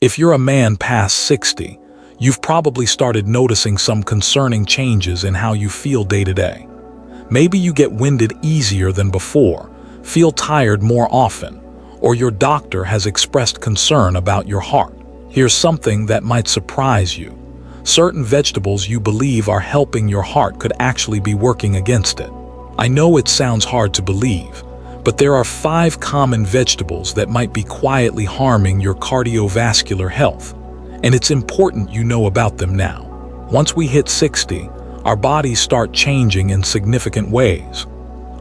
If you're a man past 60, you've probably started noticing some concerning changes in how you feel day to day. Maybe you get winded easier than before, feel tired more often, or your doctor has expressed concern about your heart. Here's something that might surprise you. Certain vegetables you believe are helping your heart could actually be working against it. I know it sounds hard to believe, but there are 5 common vegetables that might be quietly harming your cardiovascular health, and it's important you know about them now. Once we hit 60, our bodies start changing in significant ways.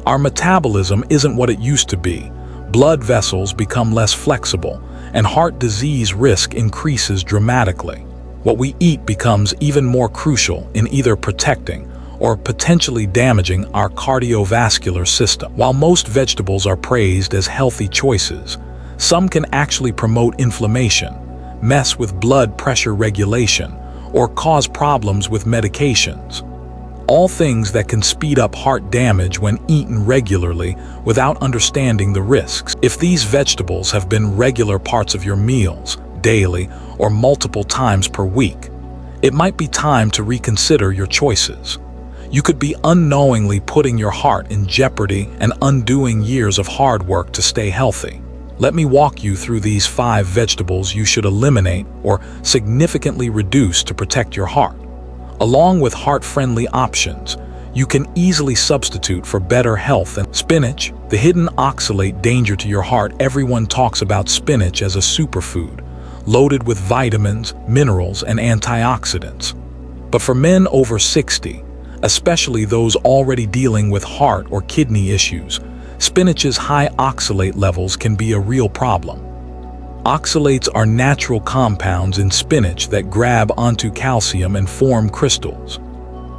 Our metabolism isn't what it used to be, blood vessels become less flexible, and heart disease risk increases dramatically. What we eat becomes even more crucial in either protecting or potentially damaging our cardiovascular system. While most vegetables are praised as healthy choices, some can actually promote inflammation, mess with blood pressure regulation, or cause problems with medications. All things that can speed up heart damage when eaten regularly without understanding the risks. If these vegetables have been regular parts of your meals, daily or multiple times per week, it might be time to reconsider your choices. You could be unknowingly putting your heart in jeopardy and undoing years of hard work to stay healthy. Let me walk you through these 5 vegetables you should eliminate or significantly reduce to protect your heart. Along with heart-friendly options, you can easily substitute for better health. And spinach, the hidden oxalate danger to your heart. Everyone talks about spinach as a superfood, loaded with vitamins, minerals, and antioxidants. But for men over 60, especially those already dealing with heart or kidney issues, spinach's high oxalate levels can be a real problem. Oxalates are natural compounds in spinach that grab onto calcium and form crystals.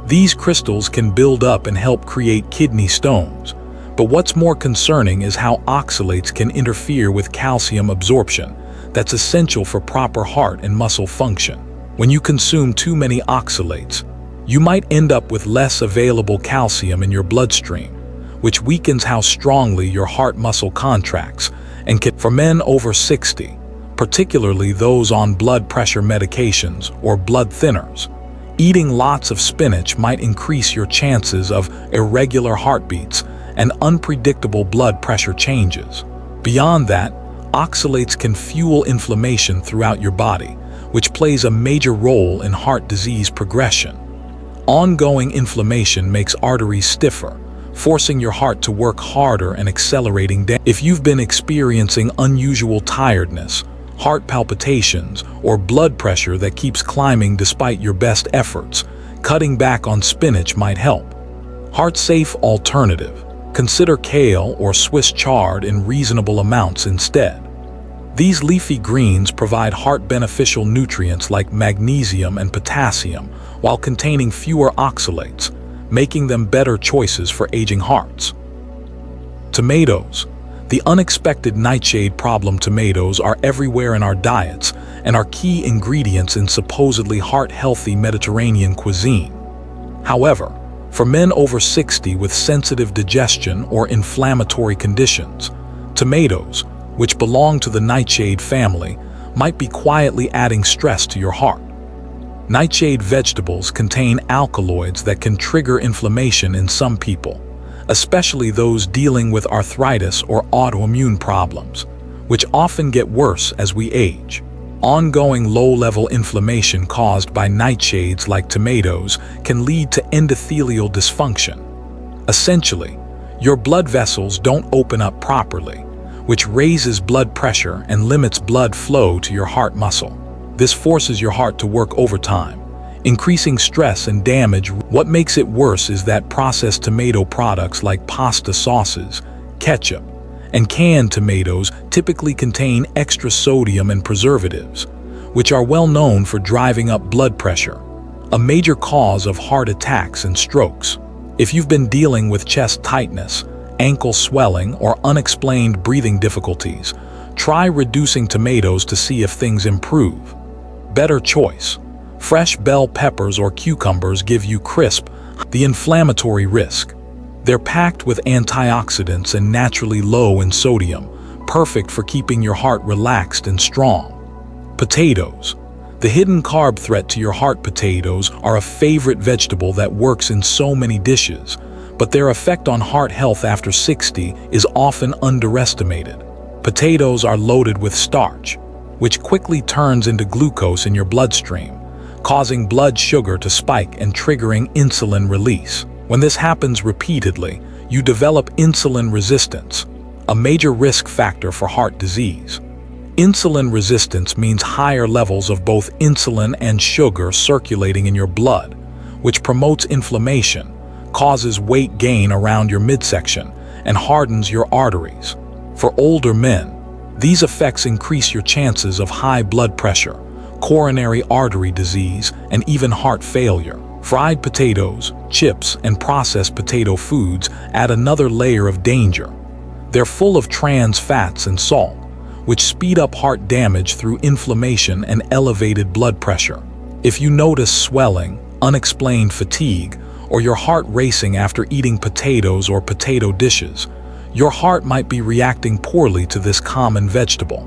These crystals can build up and help create kidney stones. But what's more concerning is how oxalates can interfere with calcium absorption that's essential for proper heart and muscle function. When you consume too many oxalates, you might end up with less available calcium in your bloodstream, which weakens how strongly your heart muscle contracts and can. For men over 60, particularly those on blood pressure medications or blood thinners, eating lots of spinach might increase your chances of irregular heartbeats and unpredictable blood pressure changes. Beyond that, oxalates can fuel inflammation throughout your body, which plays a major role in heart disease progression. Ongoing inflammation makes arteries stiffer, forcing your heart to work harder and accelerating damage. If you've been experiencing unusual tiredness, heart palpitations, or blood pressure that keeps climbing despite your best efforts, cutting back on spinach might help. Heart-safe alternative: consider kale or Swiss chard in reasonable amounts instead. These leafy greens provide heart-beneficial nutrients like magnesium and potassium while containing fewer oxalates, making them better choices for aging hearts. Tomatoes. The unexpected nightshade problem. Tomatoes are everywhere in our diets and are key ingredients in supposedly heart-healthy Mediterranean cuisine. However, for men over 60 with sensitive digestion or inflammatory conditions, tomatoes, which belong to the nightshade family, might be quietly adding stress to your heart. Nightshade vegetables contain alkaloids that can trigger inflammation in some people, especially those dealing with arthritis or autoimmune problems, which often get worse as we age. Ongoing low-level inflammation caused by nightshades like tomatoes can lead to endothelial dysfunction. Essentially, your blood vessels don't open up properly, which raises blood pressure and limits blood flow to your heart muscle. This forces your heart to work overtime, increasing stress and damage. What makes it worse is that processed tomato products like pasta sauces, ketchup, and canned tomatoes typically contain extra sodium and preservatives, which are well known for driving up blood pressure, a major cause of heart attacks and strokes. If you've been dealing with chest tightness, ankle swelling, or unexplained breathing difficulties, try reducing tomatoes to see if things improve. Better choice: fresh bell peppers or cucumbers give you crisp. The inflammatory risk. They're packed with antioxidants and naturally low in sodium, perfect for keeping your heart relaxed and strong. Potatoes. The hidden carb threat to your heart. Potatoes are a favorite vegetable that works in so many dishes, but their effect on heart health after 60 is often underestimated. Potatoes are loaded with starch, which quickly turns into glucose in your bloodstream, causing blood sugar to spike and triggering insulin release. When this happens repeatedly, you develop insulin resistance, a major risk factor for heart disease. Insulin resistance means higher levels of both insulin and sugar circulating in your blood, which promotes inflammation, causes weight gain around your midsection, and hardens your arteries. For older men, these effects increase your chances of high blood pressure, coronary artery disease, and even heart failure. Fried potatoes, chips, and processed potato foods add another layer of danger. They're full of trans fats and salt, which speed up heart damage through inflammation and elevated blood pressure. If you notice swelling, unexplained fatigue, or your heart racing after eating potatoes or potato dishes, your heart might be reacting poorly to this common vegetable.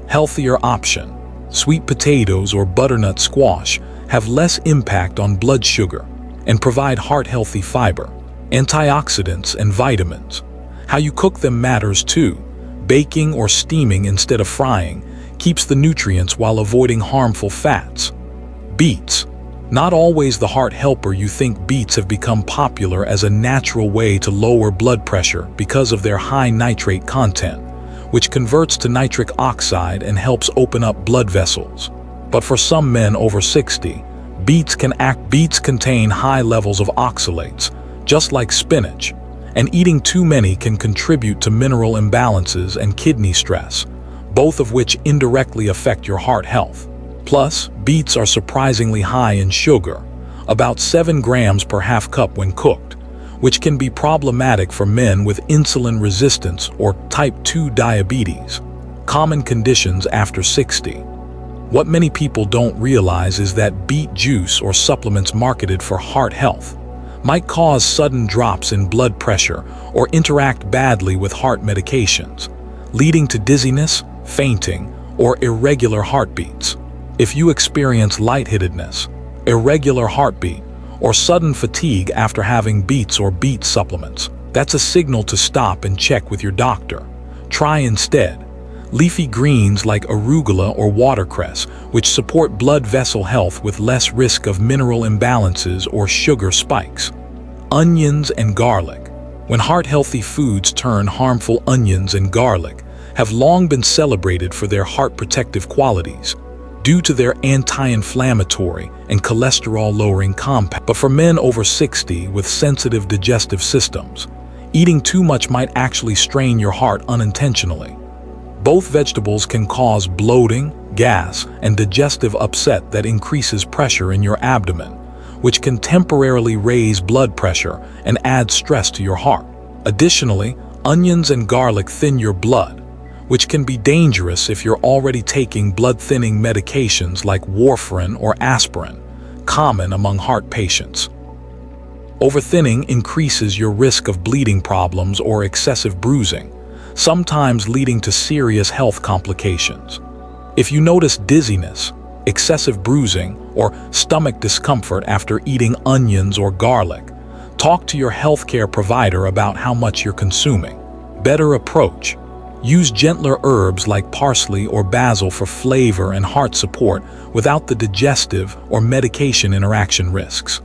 Healthier option. Sweet potatoes or butternut squash have less impact on blood sugar and provide heart-healthy fiber, antioxidants, and vitamins. How you cook them matters too. Baking or steaming instead of frying keeps the nutrients while avoiding harmful fats. Beets. Not always the heart helper. You think beets have become popular as a natural way to lower blood pressure because of their high nitrate content, which converts to nitric oxide and helps open up blood vessels. But for some men over 60, beets contain high levels of oxalates, just like spinach, and eating too many can contribute to mineral imbalances and kidney stress, both of which indirectly affect your heart health. Plus, beets are surprisingly high in sugar, about 7 grams per half cup when cooked, which can be problematic for men with insulin resistance or type 2 diabetes, common conditions after 60. What many people don't realize is that beet juice or supplements marketed for heart health might cause sudden drops in blood pressure or interact badly with heart medications, leading to dizziness, fainting, or irregular heartbeats. If you experience lightheadedness, irregular heartbeat, or sudden fatigue after having beets or beet supplements, that's a signal to stop and check with your doctor. Try instead leafy greens like arugula or watercress, which support blood vessel health with less risk of mineral imbalances or sugar spikes. Onions and garlic. When heart-healthy foods turn harmful, onions and garlic have long been celebrated for their heart-protective qualities due to their anti-inflammatory and cholesterol-lowering compounds. But for men over 60 with sensitive digestive systems, eating too much might actually strain your heart unintentionally. Both vegetables can cause bloating, gas, and digestive upset that increases pressure in your abdomen, which can temporarily raise blood pressure and add stress to your heart. Additionally, onions and garlic thin your blood, which can be dangerous if you're already taking blood-thinning medications like warfarin or aspirin, common among heart patients. Overthinning increases your risk of bleeding problems or excessive bruising, sometimes leading to serious health complications. If you notice dizziness, excessive bruising, or stomach discomfort after eating onions or garlic, talk to your healthcare provider about how much you're consuming. Better approach. Use gentler herbs like parsley or basil for flavor and heart support without the digestive or medication interaction risks.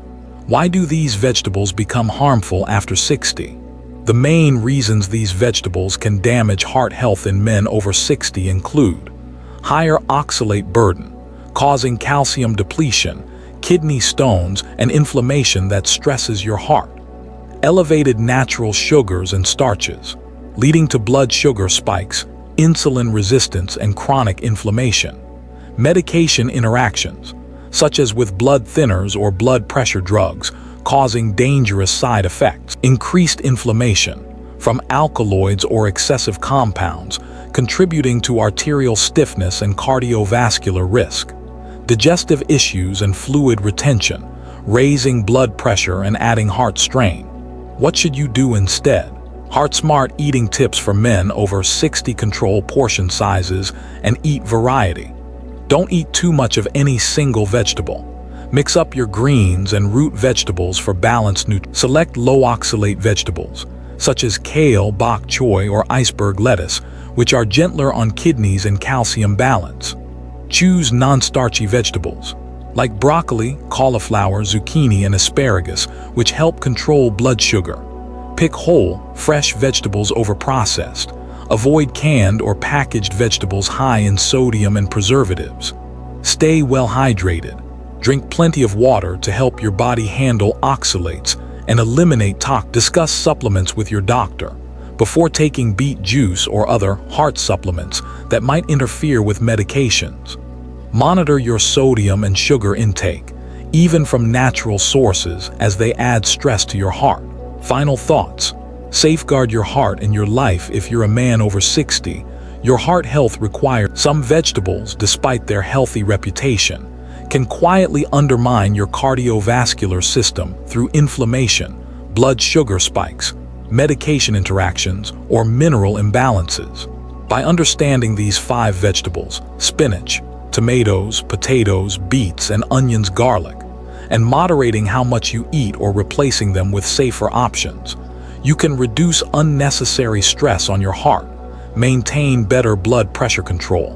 Why do these vegetables become harmful after 60? The main reasons these vegetables can damage heart health in men over 60 include higher oxalate burden, causing calcium depletion, kidney stones, and inflammation that stresses your heart. Elevated natural sugars and starches, leading to blood sugar spikes, insulin resistance, and chronic inflammation. Medication interactions, such as with blood thinners or blood pressure drugs, causing dangerous side effects. Increased inflammation from alkaloids or excessive compounds, contributing to arterial stiffness and cardiovascular risk. Digestive issues and fluid retention, raising blood pressure and adding heart strain. What should you do instead? Heart-smart eating tips for men over 60: control portion sizes and eat variety. Don't eat too much of any single vegetable. Mix up your greens and root vegetables for balanced nutrition. Select low oxalate vegetables, such as kale, bok choy, or iceberg lettuce, which are gentler on kidneys and calcium balance. Choose non-starchy vegetables, like broccoli, cauliflower, zucchini, and asparagus, which help control blood sugar. Pick whole, fresh vegetables over processed. Avoid canned or packaged vegetables high in sodium and preservatives. Stay well hydrated. Drink plenty of water to help your body handle oxalates and eliminate toxins. Discuss supplements with your doctor before taking beet juice or other heart supplements that might interfere with medications. Monitor your sodium and sugar intake, even from natural sources, as they add stress to your heart. Final thoughts. Safeguard your heart and your life. If you're a man over 60, your heart health requires. Some vegetables, despite their healthy reputation, can quietly undermine your cardiovascular system through inflammation, blood sugar spikes, medication interactions, or mineral imbalances. By understanding these 5 vegetables, spinach, tomatoes, potatoes, beets, and onions, garlic, and moderating how much you eat or replacing them with safer options, you can reduce unnecessary stress on your heart, maintain better blood pressure control,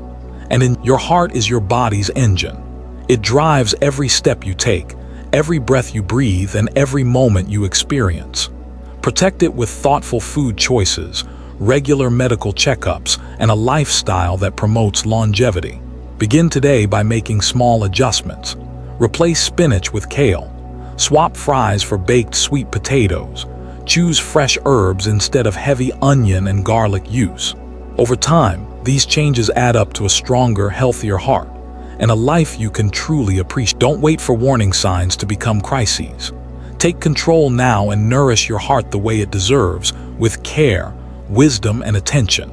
and your heart is your body's engine. It drives every step you take, every breath you breathe, and every moment you experience. Protect it with thoughtful food choices, regular medical checkups, and a lifestyle that promotes longevity. Begin today by making small adjustments. Replace spinach with kale. Swap fries for baked sweet potatoes. Choose fresh herbs instead of heavy onion and garlic use. Over time, these changes add up to a stronger, healthier heart and a life you can truly appreciate. Don't wait for warning signs to become crises. Take control now and nourish your heart the way it deserves, with care, wisdom, and attention.